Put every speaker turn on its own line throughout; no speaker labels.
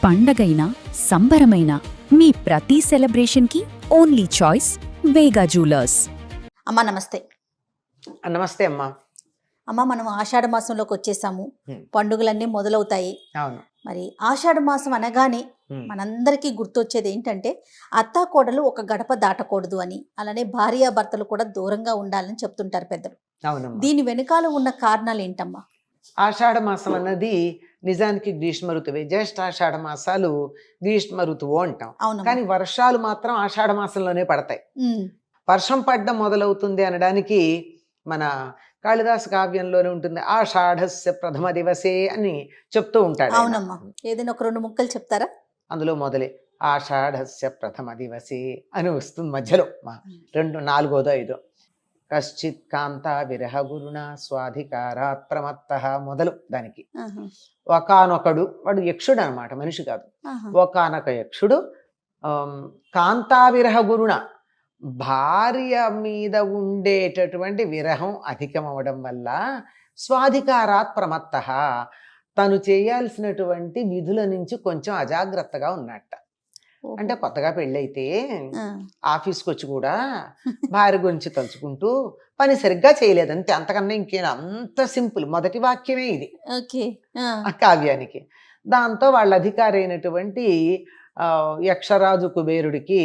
పండగైనా సంబరమైనా మీ ప్రతి సెలబ్రేషన్కి only choice వేగా jewellers.
అమ్మా నమస్తే.
నమస్తే అమ్మా.
అమ్మ, మనం ఆషాఢ మాసంలోకి వచ్చేసాము.
హ్మ్.
పండుగలన్నీ మొదలవుతాయి.
అవును.
మరి ఆషాఢ మాసం అనగానే మనందరికీ గుర్తొచ్చేది ఏంటంటే అత్తా కోడలు ఒక గడప దాటకూడదు అని, అలానే భార్యాభర్తలు కూడా దూరంగా ఉండాలని చెప్తుంటారు పెద్దలు.
అవునమ్మా.
దీని వెనకాల ఉన్న కారణాలు ఏంటమ్మా?
ఆషాఢ మాసం అన్నది నిజానికి గ్రీష్మ ఋతువే. జ్యేష్ఠాషాఢ మాసాలు గ్రీష్మ ఋతువు అంటాం.
అవును.
కానీ వర్షాలు మాత్రం ఆషాఢ మాసంలోనే పడతాయి. వర్షం పడ్డం మొదలవుతుంది అనడానికి మన కాళిదాసు కావ్యంలోనే ఉంటుంది. ఆషాఢస్య ప్రథమ దివసే అని చెప్తూ ఉంటాడు.
అవునమ్మా, ఏదైనా ఒక రెండు ముక్కలు చెప్తారా?
అందులో మొదలే ఆషాఢస్య ప్రథమ దివసే అని వస్తుంది మధ్యలో. నాలుగోదో ఐదో. కశ్చిత్ కాంతా విరహ గురుణ స్వాధికారాత్ ప్రమత్తః మొదలు దానికి. ఒకానొకడు, వాడు యక్షుడు అనమాట, మనిషి కాదు. ఒకానొక యక్షుడు కాంతా విరహ గురుణ, భార్య మీద ఉండేటటువంటి విరహం అధికమవడం వల్ల స్వాధికారాత్ ప్రమత్తః, తను చేయాల్సినటువంటి విధుల నుంచి కొంచెం అజాగ్రత్తగా ఉన్నట్ట. అంటే కొత్తగా పెళ్ళైతే ఆఫీస్కి వచ్చి కూడా భార్య గురించి తలుచుకుంటూ పని సరిగ్గా చేయలేదు అంతే. అంతకన్నా ఇంకేనా, అంత సింపుల్. మొదటి వాక్యమే ఇది ఆ కావ్యానికి. దాంతో వాళ్ళ అధికారి అయినటువంటి యక్షరాజు కుబేరుడికి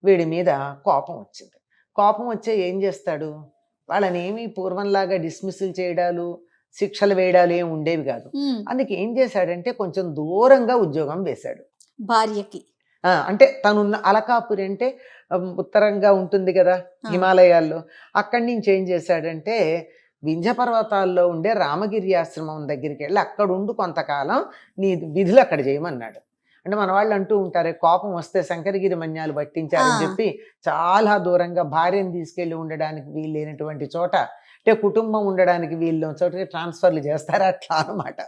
వీడి మీద కోపం వచ్చింది. కోపం వచ్చే ఏం చేస్తాడు, వాళ్ళని ఏమి పూర్వంలాగా డిస్మిస్సులు చేయడాలు శిక్షలు వేయడాలు ఏమి ఉండేవి కాదు. అందుకే ఏం చేశాడంటే కొంచెం దూరంగా ఉద్యోగం వేశాడు భార్యకి. అంటే తనున్న అలకాపురి అంటే ఉత్తరంగా ఉంటుంది కదా హిమాలయాల్లో, అక్కడి నుంచి ఏం చేశాడంటే వింధ్య పర్వతాల్లో ఉండే రామగిరి ఆశ్రమం దగ్గరికి వెళ్ళి అక్కడ ఉండి కొంతకాలం నీ విధులు అక్కడ చేయమన్నాడు. అంటే మన వాళ్ళు అంటూ ఉంటారే, కోపం వస్తే శంకరగిరి మన్యాలు పట్టించారని చెప్పి చాలా దూరంగా భార్యను తీసుకెళ్లి ఉండడానికి వీలు లేనటువంటి చోట, అంటే కుటుంబం ఉండడానికి వీళ్ళు చోటకి ట్రాన్స్ఫర్లు చేస్తారు, అట్లా అనమాట.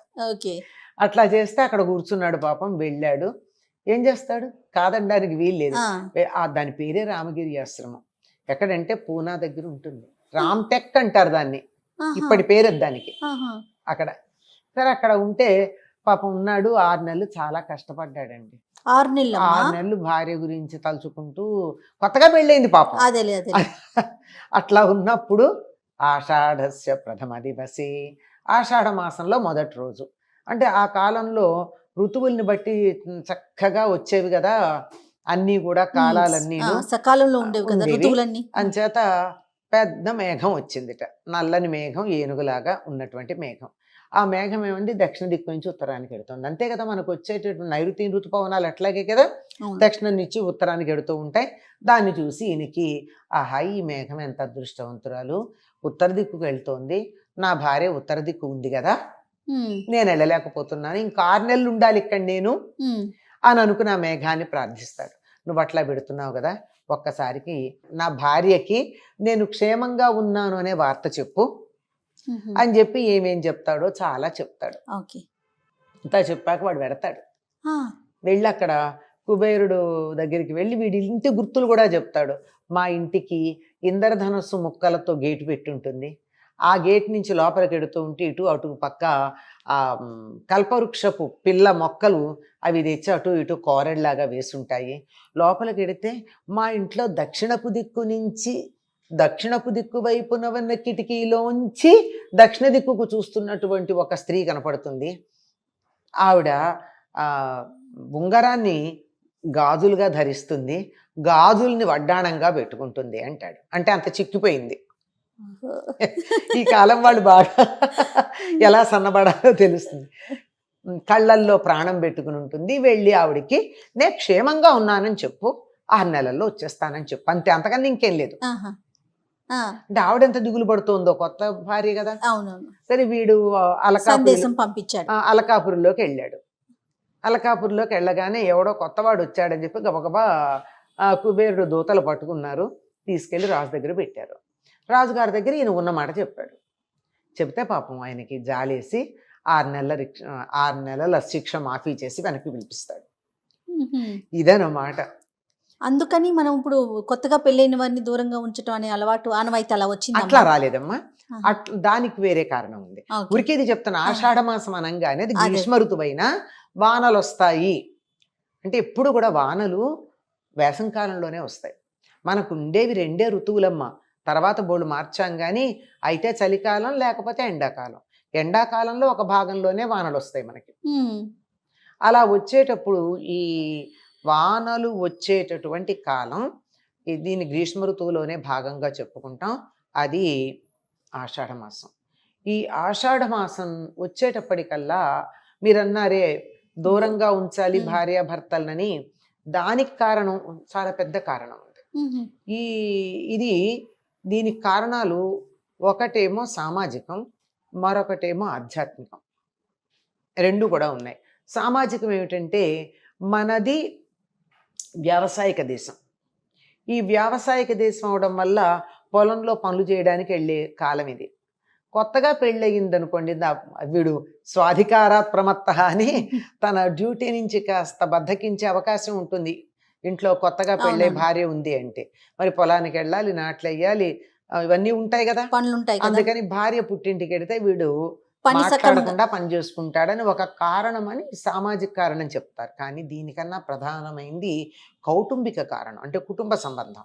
అట్లా చేస్తే అక్కడ కూర్చున్నాడు పాపం. వెళ్ళాడు, ఏం చేస్తాడు, కాదనడానికి వీలు లేదు. దాని పేరే రామగిరి ఆశ్రమం. ఎక్కడంటే పూనా దగ్గర ఉంటుంది. రామ్టెక్ అంటారు దాన్ని, ఇప్పటి పేరు దానికి. అక్కడ సరే అక్కడ ఉంటే పాపం ఉన్నాడు. 6 నెలలు చాలా కష్టపడ్డాడండి.
6
నెలలు భార్య గురించి తలుచుకుంటూ, కొత్తగా పెళ్ళైంది పాపం. అట్లా ఉన్నప్పుడు ఆషాఢస్య ప్రథమ దివసే, ఆషాఢ మాసంలో మొదటి రోజు. అంటే ఆ కాలంలో ఋతువుల్ని బట్టి చక్కగా వచ్చేవి కదా అన్నీ కూడా, కాలాలన్నీ
సకాలంలో ఉండేవి కదా ఋతువులన్నీ.
అంచేత పెద్ద మేఘం వచ్చిందిట, నల్లని మేఘం, ఏనుగులాగా ఉన్నటువంటి మేఘం. ఆ మేఘం ఏమండి దక్షిణ దిక్కు నుంచి ఉత్తరానికి ఎడుతుంది. అంతే కదా మనకు వచ్చేటటువంటి నైరుతి ఋతుపవనాలు అట్లాగే కదా, దక్షిణం నుంచి ఉత్తరానికి ఎడుతూ ఉంటాయి. దాన్ని చూసి ఈయనకి, ఆహా ఈ మేఘం ఎంత అదృష్టవంతురాలు, ఉత్తర దిక్కుకు వెళ్తోంది, నా భార్య ఉత్తర దిక్కు ఉంది కదా, నేను వెళ్ళలేకపోతున్నాను, ఇంకా 6 నెలలు ఉండాలి ఇక్కడ నేను అని అనుకుని ఆ మేఘాన్ని ప్రార్థిస్తాడు. నువ్వు అట్లా పెడుతున్నావు కదా, ఒక్కసారికి నా భార్యకి నేను క్షేమంగా ఉన్నాను అనే వార్త చెప్పు అని చెప్పి ఏమేం చెప్తాడో చాలా చెప్తాడు. అంతా చెప్పాక వాడు వెడతాడు. వెళ్ళి అక్కడ కుబేరుడు దగ్గరికి వెళ్ళి వీడి ఇంటి గుర్తులు కూడా చెప్తాడు. మా ఇంటికి ఇంద్రధనస్సు ముక్కలతో గేటు పెట్టుంటుంది, ఆ గేట్ నుంచి లోపలికి ఎడుతూ ఉంటే ఇటు అటు పక్క ఆ కల్పవృక్షపు పిల్ల మొక్కలు అవి తెచ్చి అటు ఇటు కోరడ్లాగా వేసుంటాయి. లోపలికి ఎడితే మా ఇంట్లో దక్షిణపు దిక్కు వైపున ఉన్న కిటికీలోంచి దక్షిణ దిక్కుకు చూస్తున్నటువంటి ఒక స్త్రీ కనపడుతుంది. ఆవిడ ఉంగరాన్ని గాజులుగా ధరిస్తుంది, గాజుల్ని వడ్డాణంగా పెట్టుకుంటుంది అంటాడు. అంటే అంత చిక్కిపోయింది. ఈ కాలం వాళ్ళు బాగా ఎలా సన్నబడాలో తెలుస్తుంది. కళ్ళల్లో ప్రాణం పెట్టుకుని ఉంటుంది. వెళ్ళి ఆవిడికి నేను క్షేమంగా ఉన్నానని చెప్పు, 6 నెలల్లో వచ్చేస్తానని చెప్పు, అంతే, అంతకన్నా ఇంకేం లేదు. అంటే ఆవిడెంత దిగులు పడుతుందో, కొత్త భార్య కదా. సరే వీడు అలకాపురిలోకి వెళ్ళాడు. అలకాపురిలోకి వెళ్ళగానే ఎవడో కొత్తవాడు వచ్చాడని చెప్పి గబగబా కుబేరుడు దూతలు పట్టుకున్నారు, తీసుకెళ్లి రాజు దగ్గర పెట్టారు. రాజుగారి దగ్గర ఈయన ఉన్నమాట చెప్పాడు. చెప్తే పాపం ఆయనకి జాలేసి 6 నెలల శిక్ష మాఫీ చేసి వెనక్కి పిలిపిస్తాడు. ఇదన్నమాట.
అందుకని మనం ఇప్పుడు కొత్తగా పెళ్ళైన వారిని దూరంగా ఉంచడం అనే అలవాటు ఆనవాయితీ అలా వచ్చింది.
అట్లా రాలేదమ్మా, దానికి వేరే కారణం ఉంది. ఉరికేది చెప్తాను. ఆషాఢ మాసం అనగానే అది గ్రీష్మ ఋతువైన వానలు వస్తాయి అంటే ఎప్పుడు కూడా వానలు వేసంకాలంలోనే వస్తాయి. మనకు ఉండేవి 2 ఋతువులమ్మ. తర్వాత బోళ్ళు మార్చాం కానీ అయితే చలికాలం లేకపోతే ఎండాకాలం. ఎండాకాలంలో ఒక భాగంలోనే వానలు వస్తాయి మనకి. అలా వచ్చేటప్పుడు ఈ వానలు వచ్చేటటువంటి కాలం దీన్ని గ్రీష్మ ఋతువులోనే భాగంగా చెప్పుకుంటాం. అది ఆషాఢ మాసం. ఈ ఆషాఢ మాసం వచ్చేటప్పటికల్లా మీరన్నారే దూరంగా ఉంచాలి భార్యాభర్తలనని, దానికి కారణం చాలా పెద్ద కారణం ఉంది. ఇది దీనికి కారణాలు ఒకటేమో సామాజికం, మరొకటేమో ఆధ్యాత్మికం. 2 కూడా ఉన్నాయి. సామాజికం ఏమిటంటే మనది వ్యావసాయిక దేశం. ఈ వ్యావసాయిక దేశం అవడం వల్ల పొలంలో పనులు చేయడానికి వెళ్ళే కాలం ఇది. కొత్తగా పెళ్ళయిందనుకోండి, వీడు స్వాధికారాత్ ప్రమత్తః అని తన డ్యూటీ నుంచి కాస్త బద్దకించే అవకాశం ఉంటుంది. ఇంట్లో కొత్తగా పెళ్ళే భార్య ఉంది అంటే మరి పొలానికి వెళ్ళాలి, నాట్లు వేయాలి, ఇవన్నీ ఉంటాయి కదా,
పనులు ఉంటాయి.
అందుకని భార్య పుట్టింటికి వెడితే వీడు మాట్లాడకుండా పని చేసుకుంటాడని ఒక కారణం అని సామాజిక కారణం చెప్తారు. కానీ దీనికన్నా ప్రధానమైంది కౌటుంబిక కారణం, అంటే కుటుంబ సంబంధం.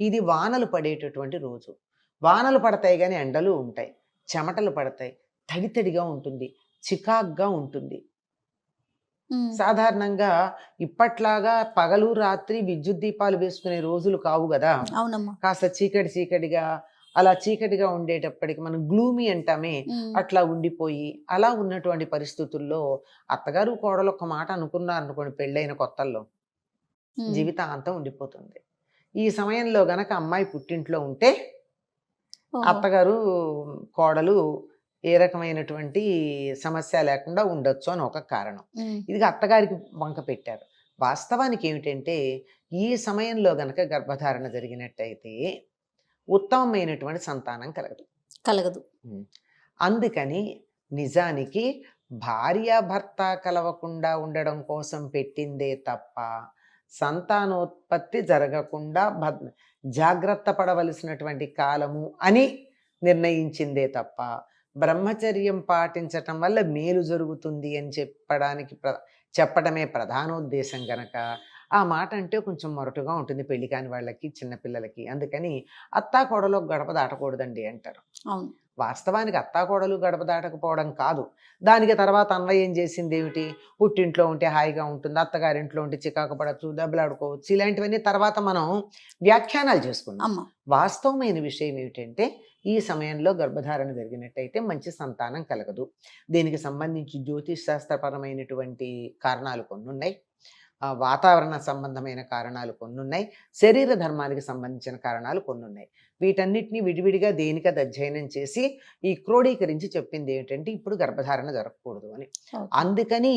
ఇది వానలు పడేటటువంటి రోజు. వానలు పడతాయి కానీ ఎండలు ఉంటాయి, చెమటలు పడతాయి, తడితడిగా ఉంటుంది, చికాగ్గా ఉంటుంది. సాధారణంగా ఇప్పట్లాగా పగలు రాత్రి విద్యుత్ దీపాలు వేసుకునే రోజులు కావు కదా.
అవునమ్మా.
కాస్త చీకటిగా అలా చీకటిగా ఉండేటప్పటికి మనం గ్లూమీ అంటామే, అట్లా ఉండిపోయి అలా ఉన్నటువంటి పరిస్థితుల్లో అత్తగారు కోడలు ఒక మాట అనుకున్నారు అనుకోండి, పెళ్ళైన కొత్తల్లో జీవితాంతం ఉండిపోతుంది. ఈ సమయంలో గనక అమ్మాయి పుట్టింట్లో ఉంటే అత్తగారు కోడలు ఏ రకమైనటువంటి సమస్య లేకుండా ఉండొచ్చు అని ఒక కారణం. ఇది అత్తగారికి వంక పెట్టారు. వాస్తవానికి ఏమిటంటే ఈ సమయంలో గనక గర్భధారణ జరిగినట్టయితే ఉత్తమమైనటువంటి సంతానం కలగదు. అందుకని నిజానికి భార్యాభర్త కలవకుండా ఉండడం కోసం పెట్టిందే తప్ప సంతానోత్పత్తి జరగకుండా జాగ్రత్త పడవలసినటువంటి కాలము అని నిర్ణయించిందే తప్ప బ్రహ్మచర్యం పాటించటం వల్ల మేలు జరుగుతుంది అని చెప్పడమే ప్రధానోద్దేశం గనక ఆ మాట అంటే కొంచెం మొరటుగా ఉంటుంది పెళ్లి కాని వాళ్ళకి, చిన్నపిల్లలకి. అందుకని అత్తాకోడలు గడప దాటకూడదండి అంటారు. వాస్తవానికి అత్తాకోడలు గడప దాటకపోవడం కాదు, దానికి తర్వాత అన్వయం చేసింది ఏమిటి, పుట్టింట్లో ఉంటే హాయిగా ఉంటుంది, అత్తగారింట్లో ఉంటే చికాకు పడచ్చు, దెబ్బలాడుకోవచ్చు, ఇలాంటివన్నీ తర్వాత మనం వ్యాఖ్యానాలు చేసుకున్నాం. వాస్తవమైన విషయం ఏమిటంటే ఈ సమయంలో గర్భధారణ జరిగినట్టయితే మంచి సంతానం కలగదు. దీనికి సంబంధించి జ్యోతిష్ శాస్త్రపరమైనటువంటి కారణాలు కొన్ని ఉన్నాయి, వాతావరణ సంబంధమైన కారణాలు కొన్ని ఉన్నాయి, శరీర ధర్మానికి సంబంధించిన కారణాలు కొన్ని ఉన్నాయి. వీటన్నిటిని విడివిడిగా దేనికది అధ్యయనం చేసి ఈ క్రోడీకరించి చెప్పింది ఏమిటంటే ఇప్పుడు గర్భధారణ జరగకూడదు అని. అందుకని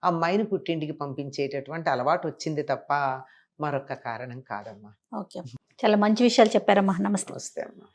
అమ్మాయిని పుట్టింటికి పంపించేటటువంటి అలవాటు వచ్చింది తప్ప మరొక కారణం కాదమ్మా.
ఓకే, చాలా మంచి విషయాలు చెప్పారమ్మా. నమస్తే.
నమస్తే అమ్మా.